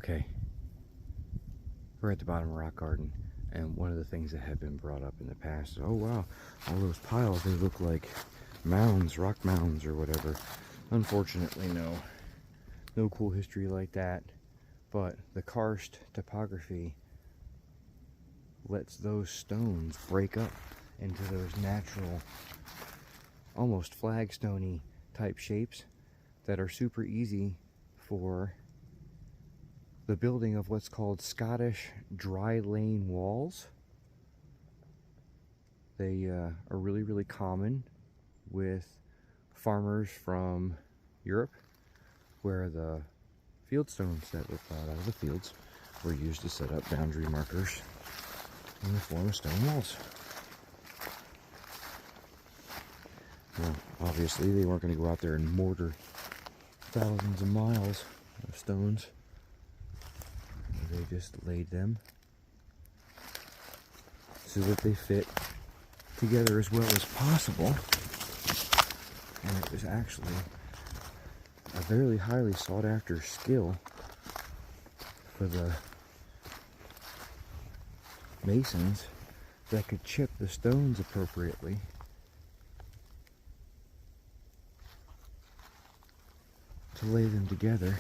Okay, we're at the bottom of Rock Garden, and one of the things that had been brought up in the past is, oh wow, all those piles, they look like mounds, rock mounds or whatever. Unfortunately, no cool history like that, but the karst topography lets those stones break up into those natural, almost flagstone-y type shapes that are super easy for the building of what's called Scottish dry lane walls. They are really, really common with farmers from Europe, where the field stones that were plowed out of the fields were used to set up boundary markers in the form of stone walls. Well, obviously they weren't going to go out there and mortar thousands of miles of stones. They just laid them so that they fit together as well as possible. And it was actually a very highly sought after skill for the masons that could chip the stones appropriately to lay them together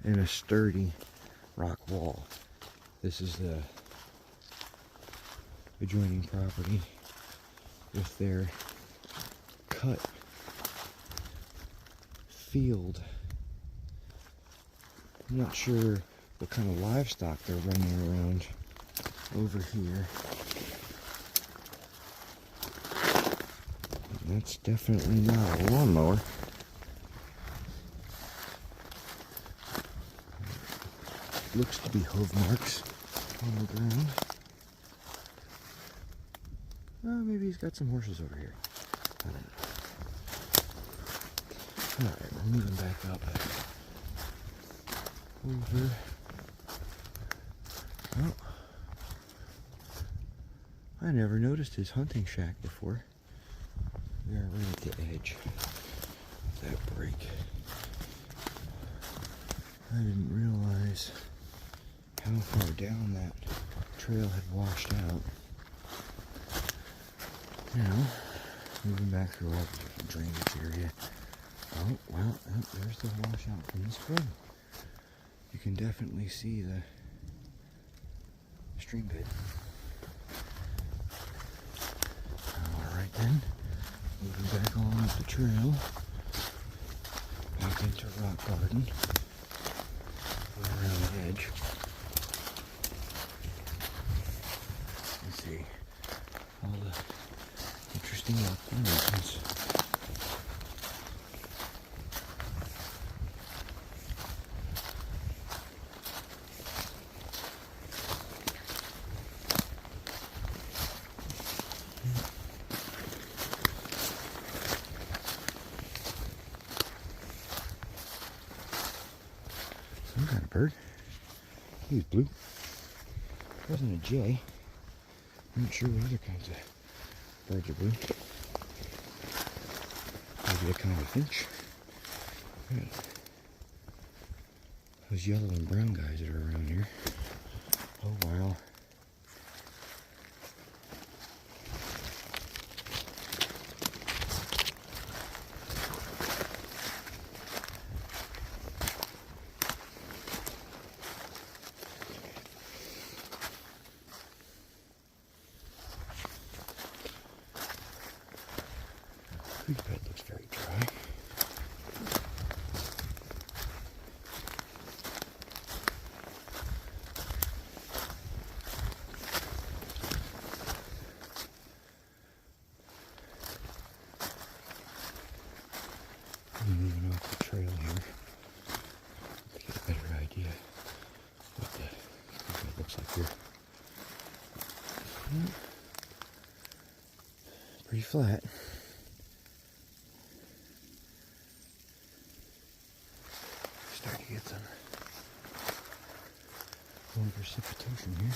in a sturdy rock wall. This is the adjoining property with their cut field. I'm not sure what kind of livestock they're running around over here. That's definitely not a lawnmower. Looks to be hoof marks on the ground. Oh, maybe he's got some horses over here. I don't know. Alright, we're moving back up. Over. Oh. I never noticed his hunting shack before. We are right at the edge of that break. I didn't realize how far down that trail had washed out. Now, moving back through all the drainage area. Oh, well, there's the washout from the spring. You can definitely see the stream bed. Alright then, moving back on up the trail, back into Rock Garden, around the edge. Let's see, all the interesting rock formations. Some kind of bird. He's blue. Wasn't a jay. I'm not sure what other kinds of birds are blue. Maybe a kind of finch. Yeah. Those yellow and brown guys that are around here. Oh wow. Creek bed looks very dry. I'm moving off the trail here to get a better idea what the creek bed looks like here. Pretty flat. Starting to get some more precipitation here.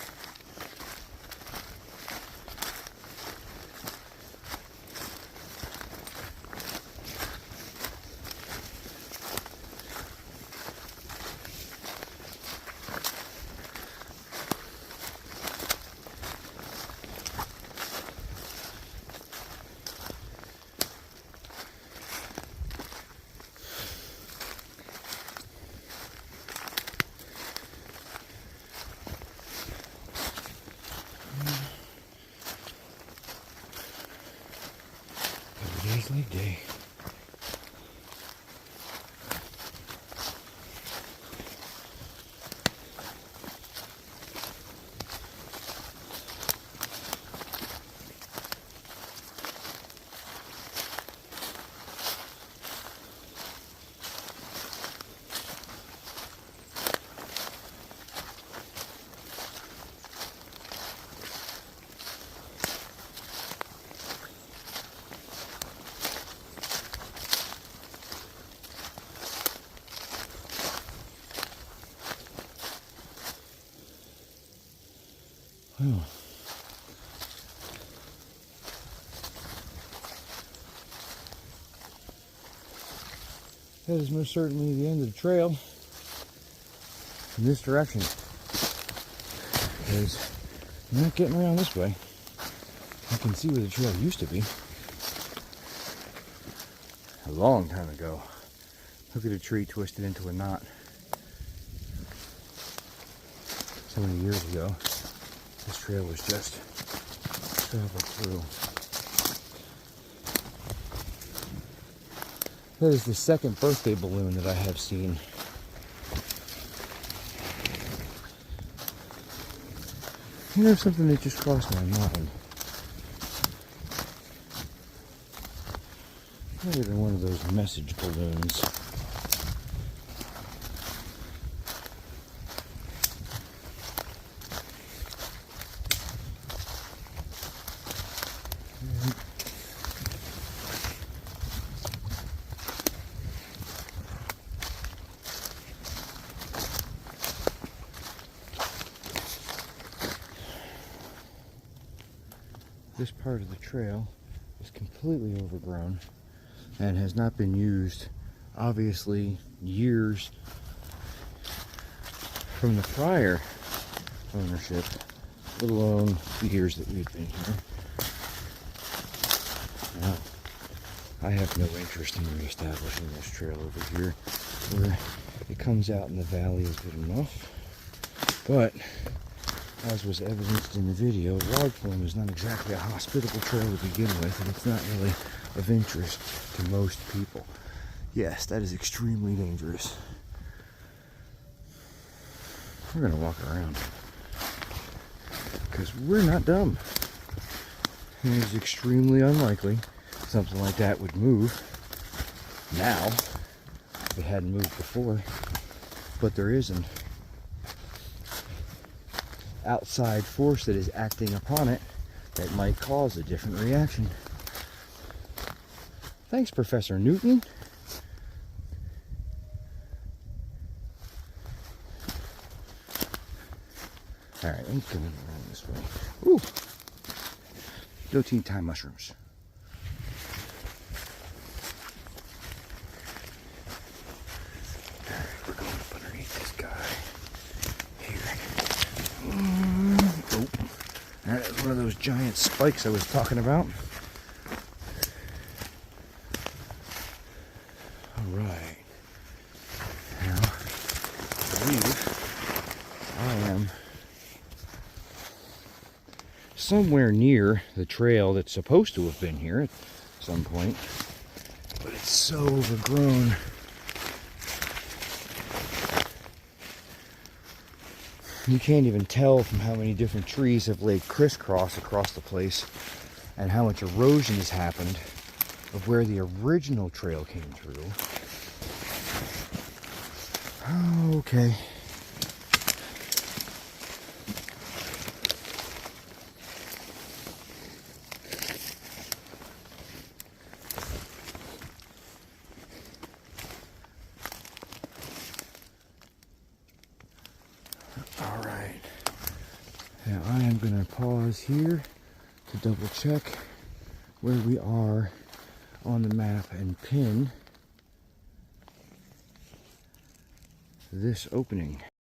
Oh. That is most certainly the end of the trail in this direction, because I'm not getting around this way. I can see where the trail used to be a long time ago. Look at a tree twisted into a knot. So many years ago, this trail was just traveled through. That is the second birthday balloon that I have seen. You know, something that just crossed my mind. Might have been one of those message balloons. This part of the trail is completely overgrown and has not been used, obviously, years from the prior ownership, let alone the years that we've been here. Now, I have no interest in reestablishing this trail over here, where it comes out in the valley is good enough, but as was evidenced in the video, log flume is not exactly a hospitable trail to begin with, and it's not really of interest to most people. Yes, that is extremely dangerous. We're going to walk around, because we're not dumb. And it is extremely unlikely something like that would move now, if it hadn't moved before, but there is an outside force that is acting upon it that might cause a different reaction. Thanks, Professor Newton. Alright, I'm going around this way. Ooh! Go tea time mushrooms. Alright, we're going up underneath this guy. Oh, that is one of those giant spikes I was talking about. Alright. Now, I believe I am somewhere near the trail that's supposed to have been here at some point, but it's so overgrown. You can't even tell from how many different trees have laid crisscross across the place and how much erosion has happened of where the original trail came through. Okay. Alright. Now I am going to pause here to double check where we are on the map and pin this opening.